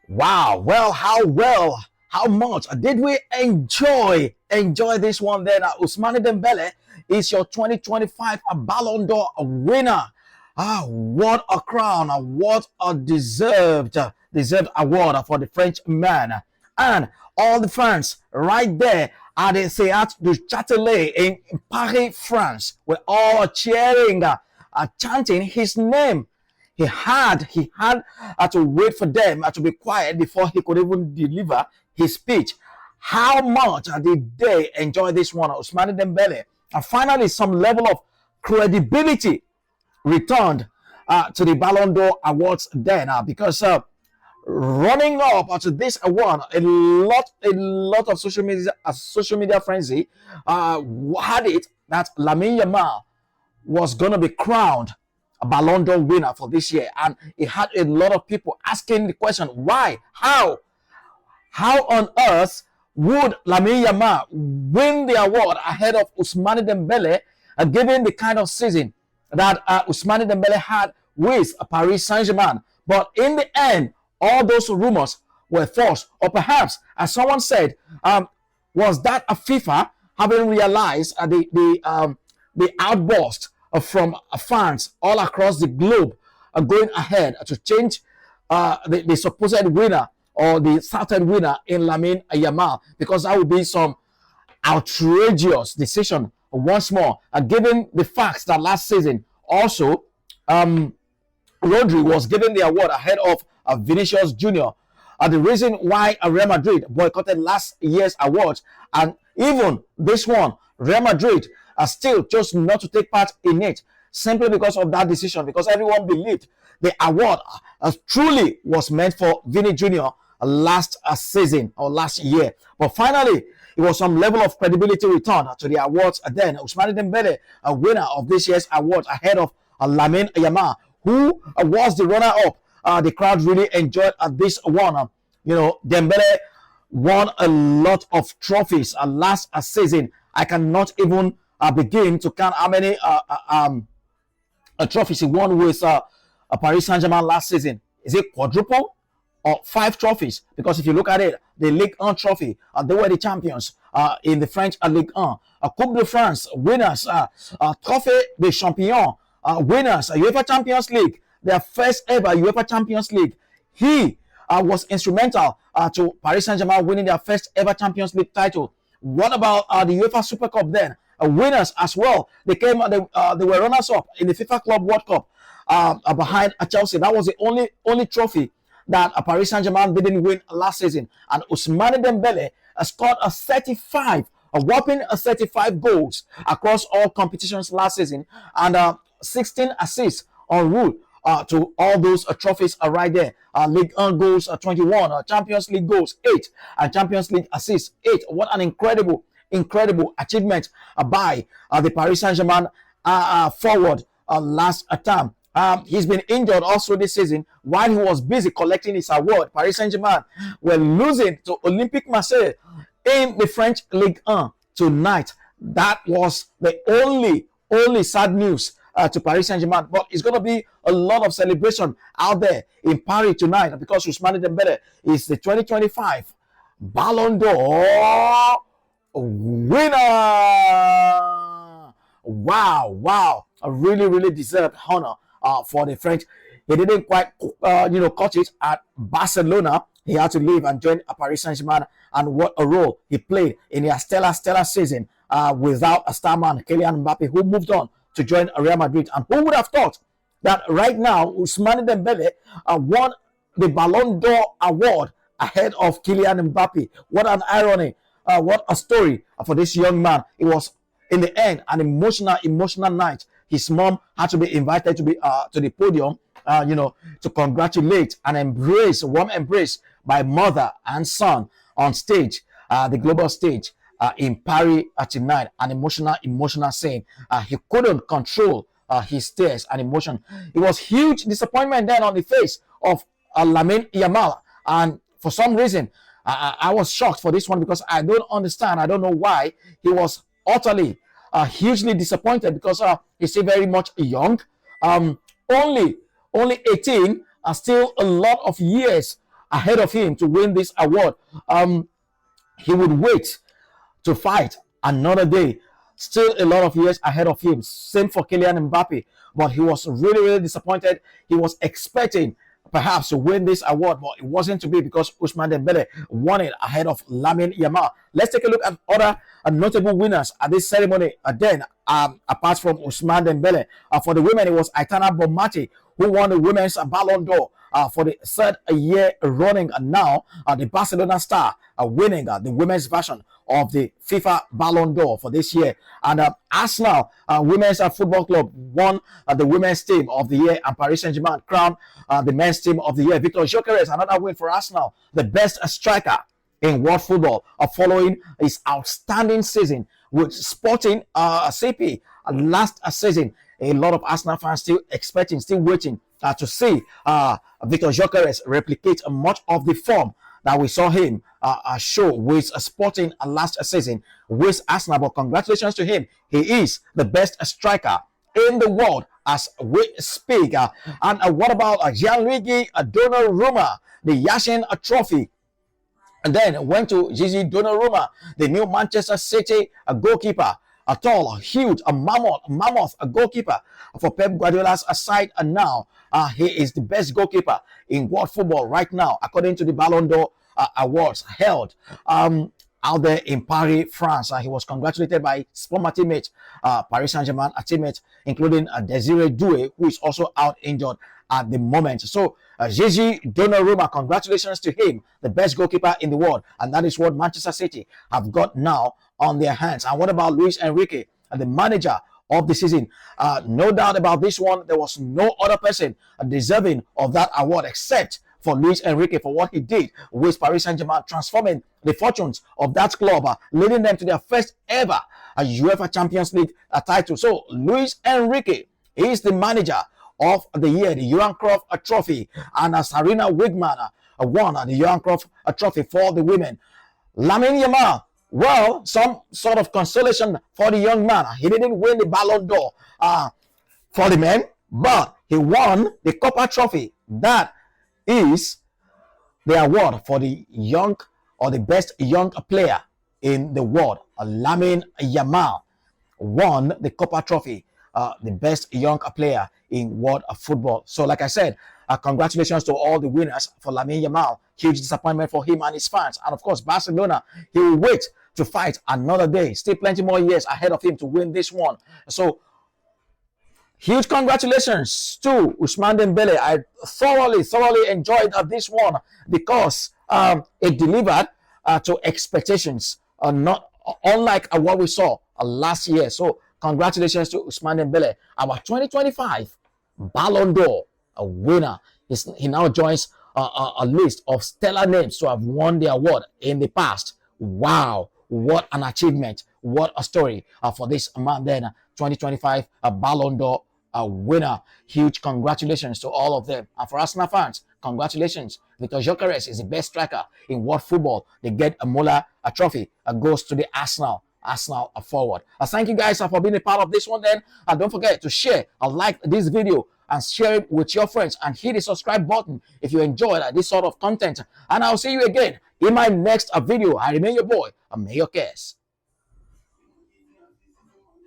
Wow. How much did we enjoy this one then? Ousmane Dembele is your 2025 Ballon d'Or winner. What a crown, what a deserved award for the French man. And all the fans right there at the Théâtre du Châtelet in Paris, France, were all cheering, chanting his name. He had to wait for them to be quiet before he could even deliver his speech. How much did they enjoy this one, Ousmane Dembele? And finally, some level of credibility returned to the Ballon d'Or awards then, because running up to this award, a lot of social media frenzy had it that Lamine Yamal was going to be crowned a Ballon d'Or winner for this year, and it had a lot of people asking the question, why, how on earth would Lamine Yamal win the award ahead of Ousmane Dembele, given the kind of season that Ousmane Dembele had with Paris Saint-Germain? But in the end, all those rumors were false. Or perhaps, as someone said, was that a FIFA having realized the outburst from fans all across the globe going ahead to change the supposed winner or the certain winner in Lamine Yamal, because that would be some outrageous decision once more, given the facts that last season also Rodri was given the award ahead of Vinicius Jr. The reason why Real Madrid boycotted last year's awards, and even this one, Real Madrid still chose not to take part in it, simply because of that decision, because everyone believed the award truly was meant for Vini Jr. last season or last year. But finally, it was some level of credibility return to the awards. Then Ousmane Dembele, a winner of this year's award ahead of Lamine Yamal, who was the runner-up. The crowd really enjoyed this one. Dembele won a lot of trophies last season. I cannot even begin to count how many trophies he won with Paris Saint-Germain last season. Is it quadruple or 5 trophies? Because if you look at it, the Ligue 1 trophy, they were the champions in the French Ligue 1. Coupe de France winners, Trophée des Champions winners, UEFA Champions League, their first ever UEFA Champions League. He was instrumental to Paris Saint-Germain winning their first ever Champions League title. What about the UEFA Super Cup then? Winners as well. They were runners-up in the FIFA Club World Cup behind Chelsea. That was the only trophy that Paris Saint-Germain didn't win last season. And Ousmane Dembele scored a whopping 35 goals across all competitions last season, and 16 assists en route to all those trophies right there. Ligue 1 goals 21, Champions League goals 8, and Champions League assists 8. What an incredible achievement by the Paris Saint-Germain forward last term. He's been injured also this season while he was busy collecting his award. Paris Saint-Germain were losing to Olympique Marseille in the French Ligue 1 tonight. That was the only sad news to Paris Saint-Germain. But it's going to be a lot of celebration out there in Paris tonight, because Ousmane Dembele is the 2025 Ballon d'Or winner. Wow. A really deserved honor for the French. He didn't quite cut it at Barcelona. He had to leave and join Paris Saint-Germain, and what a role he played in their stellar season without a star man, Kylian Mbappe, who moved on to join Real Madrid. And who would have thought that right now Ousmane Dembele won the Ballon d'Or award ahead of Kylian Mbappe? What an irony. What a story for this young man. It was, in the end, an emotional night. His mom had to be invited to the podium, to congratulate and warm embrace by mother and son on stage, the global stage in Paris tonight. An emotional scene. He couldn't control his tears and emotion. It was huge disappointment then on the face of Lamine Yamal, and for some reason, I was shocked for this one, because I don't understand. I don't know why he was utterly, hugely disappointed, because he's still very much young. Only 18, still a lot of years ahead of him to win this award. He would wait to fight another day. Still a lot of years ahead of him. Same for Kylian Mbappe. But he was really, really disappointed. He was expecting perhaps to win this award, but it wasn't to be because Ousmane Dembélé won it ahead of Lamine Yamal. Let's take a look at other notable winners at this ceremony. Apart from Ousmane Dembélé, for the women, it was Aitana Bonmati who won the women's Ballon d'Or for the third year running. And now, the Barcelona star winning the women's version of the FIFA Ballon d'Or for this year. And Arsenal Women's Football Club won the women's team of the year, and Paris Saint-Germain crowned the men's team of the year. Victor Gyökeres, another win for Arsenal, the best striker in world football, following his outstanding season with Sporting CP last season. A lot of Arsenal fans still expecting, still waiting to see Victor Gyökeres replicate much of the form that we saw him show with Sporting last season with Arsenal. But congratulations to him. He is the best striker in the world as we speak. And what about Gianluigi Donnarumma, the Yashin Trophy? And then went to Gigi Donnarumma, the new Manchester City goalkeeper. A tall, huge, a mammoth goalkeeper for Pep Guardiola's side. And now he is the best goalkeeper in world football right now, according to the Ballon d'Or awards held out there in Paris, France. He was congratulated by his former teammate, Paris Saint-Germain teammate, including Desiree Doué, who is also out injured at the moment. So Gigi Donnarumma, congratulations to him, the best goalkeeper in the world. And that is what Manchester City have got now on their hands. And what about Luis Enrique, the manager of the season? No doubt about this one. There was no other person deserving of that award except for Luis Enrique for what he did with Paris Saint-Germain, transforming the fortunes of that club, leading them to their first ever UEFA Champions League title. So Luis Enrique is the manager of the year, the Johan Cruyff Trophy, and Sarina Wigman won the Johan Cruyff Trophy for the women. Lamine Yamal, well, some sort of consolation for the young man. He didn't win the Ballon d'Or for the men, but he won the Copa Trophy. That is the award for the young or the best young player in the world. Lamine Yamal won the Copa Trophy, the best young player in world football. So like I said, congratulations to all the winners for Lamine Yamal. Huge disappointment for him and his fans. And of course, Barcelona, he will wait to fight another day. Still plenty more years ahead of him to win this one. So huge congratulations to Ousmane Dembélé. I thoroughly enjoyed this one because it delivered to expectations, not unlike what we saw last year. So congratulations to Ousmane Dembélé, our 2025 Ballon d'Or winner. He now joins a list of stellar names to have won the award in the past. Wow, what an achievement. What a story for this man then, 2025 Ballon d'Or winner. Huge congratulations to all of them. And for Arsenal fans, congratulations. Victor Gyökeres is the best striker in world football. They get a trophy goes to the Arsenal forward. Thank you guys for being a part of this one then. And don't forget to share and like this video and share it with your friends and hit the subscribe button if you enjoyed this sort of content. And I'll see you again in my next video. I remain your boy, Mayor Kes.